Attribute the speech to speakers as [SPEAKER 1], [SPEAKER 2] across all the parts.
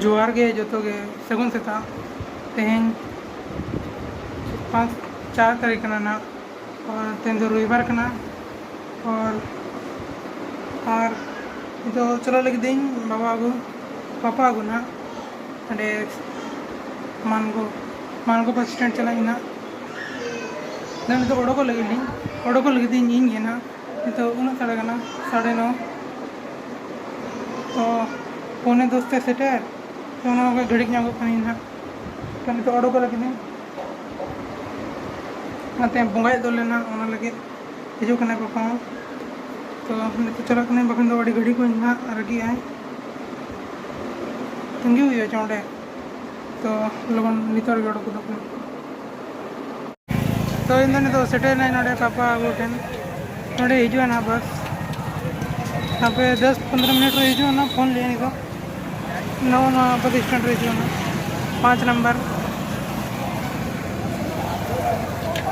[SPEAKER 1] जोहार गे जो गे सगुन सेता तेहें 4 तारीख कना ना और तेन दो रविवार कना और तो चलो लगे दिन बाबा आगू पापा आगू ना अरे मानगो बस स्टैंड चला ना दाने तो ओडोको लगे दिन इन ना तो उन साढ़े कना 9:30 तो 9:45 ते सेटर तो उन्होंने घड़ी ना तो तो ओडोको लगे दिन बंगाई दो लेना लगे हजू करना पापा तो चला बखन तो घड़ी को रगी आए तंगी हुई है चौंडे तो लगन नितर गड़ को तो इन तो सेटे ना नोड़े पापा आगू ठेन नोड़े हजू ना बस यहाँ पे 10-15 मिनट हजू ना फोन लिए तो नवा बस स्टैंड हजू ना 5 नंबर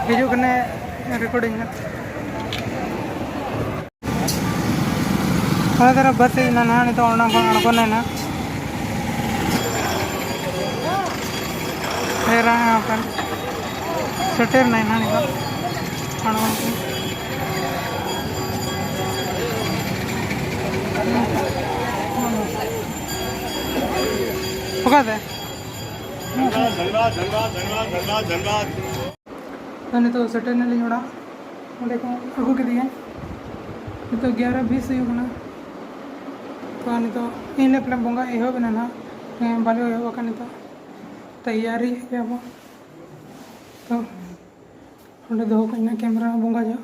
[SPEAKER 1] हजू कने रिकॉर्डिंग तरह बस ना नहीं तो अड़कोना ना यहाँ पर सेटेर ना नहीं तो तो सेटेर ने लिंगड़ा को अगू के तो 11:20 होना तो इन पे बंगा एहब ना बाले एहब तो तैयारी अब तो दो कैमरा बंगा जो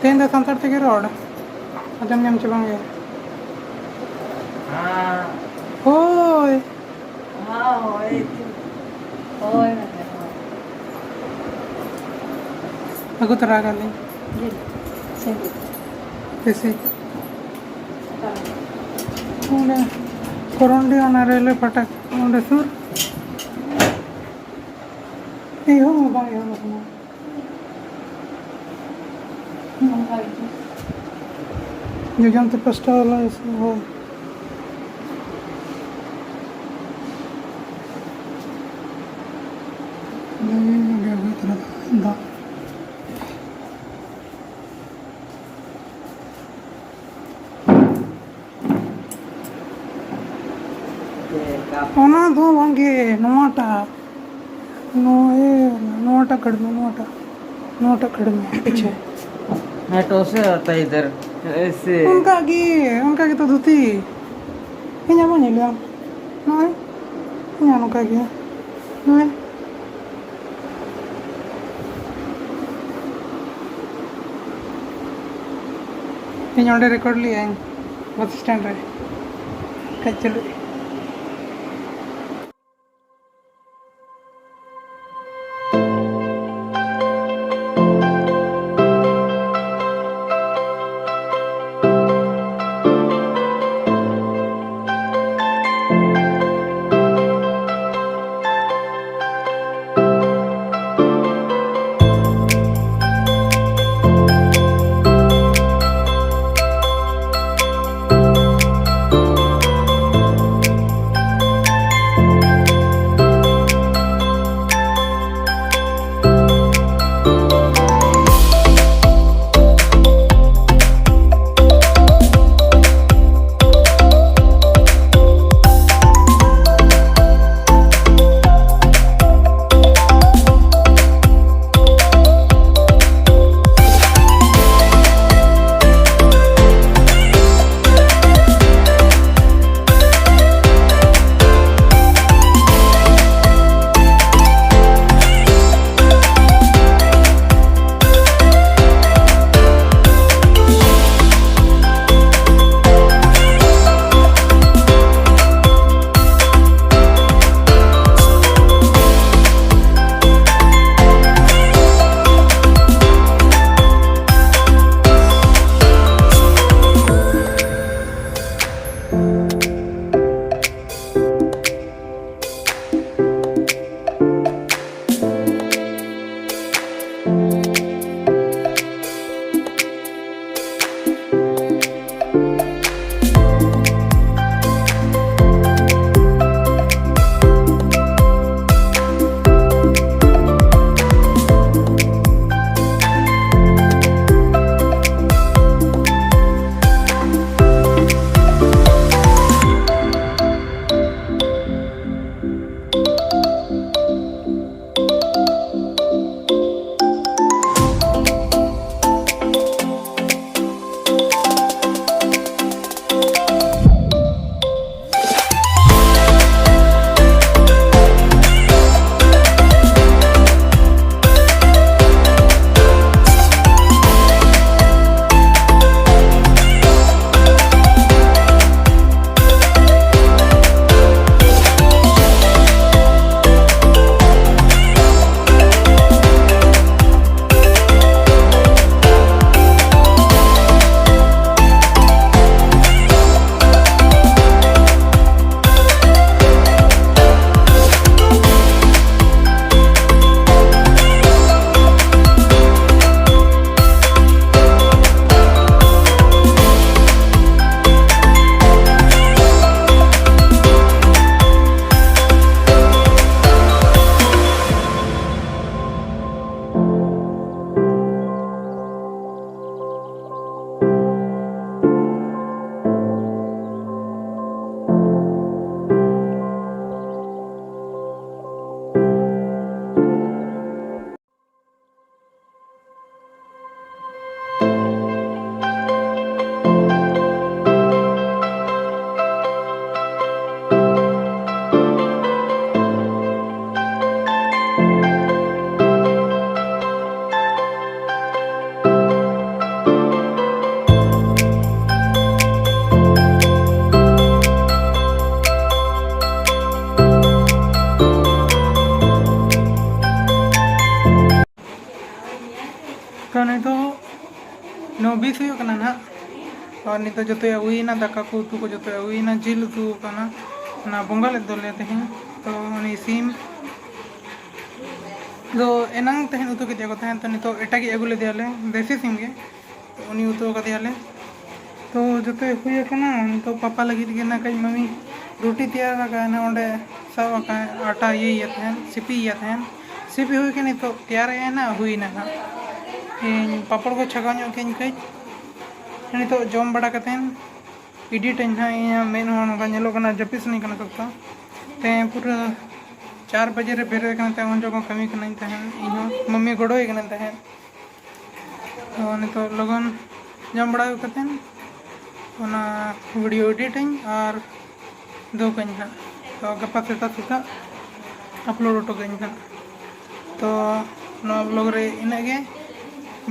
[SPEAKER 1] तेन सानताड़ तेगे रोड आजम नाम चाबे होय अगु तरा गाली कैसे कोरंडी रेलवे फाटक सुर जो जानते पस्टा वाला हो दो वांगे नोटा कड़मे पीछे
[SPEAKER 2] मेट्रो से आता है इधर ऐसे
[SPEAKER 1] उनका की तो धुती इन्हें बने लिया नहीं इन्हें उनका की नहीं इन्हें रिकॉर्ड लिया बस स्टैंड रे चलो हुई ना और नित जो हुईना दाका को उतु को जो हुईना जिल उतु ना बंगा ले दोले तेहन तो उनी सीम तो एनांग तेहन उतु के को तहन तो नितो एटा के अगुले दियाले देसी सीम के तो उनी उतु का दियाले तो जो हुई तो पापा लगी के ना कई मम्मी रोटी तैयार का ना ओंडे सब का आटा ये तहन सिपी तहन सिपी हुई के तो तैयार है ना हुई ना इन पापड़ को छगा के कई नित जम बड़ा एडिट मेन होना जपिस नहीं करना सकता ते पूरा 4 बजे रे बेरे उन जो कमी तहन मम्मी गड़ोई तहन तो नित लगन जम बड़ा वीडियो एडिट और दो कहीं तो गपा सेता अपलोड ऑटो कहीं तो ब्लॉग रे इनगे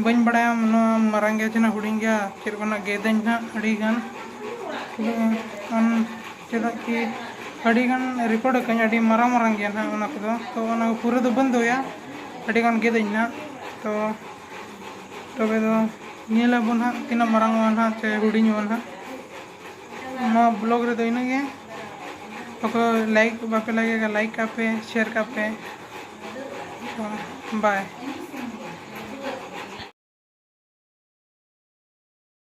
[SPEAKER 1] बन बड़ा मारंग गया हुडिंग गया चेकना गेदें अड़ी गान चेदा कि अड़ी गान रिकॉर्ड कहीं अड़ी मारंग मारंग गया ना तो पूरा तो बंद होया अड़ी गान गेदें तो तबे तो नीलाबन हाँ तीना मारंग हाँ चे हुडिंग ना ब्लॉग रे तो इनगे लाइक बापे लगेगा लाइक कापे शेयर कापे बाय।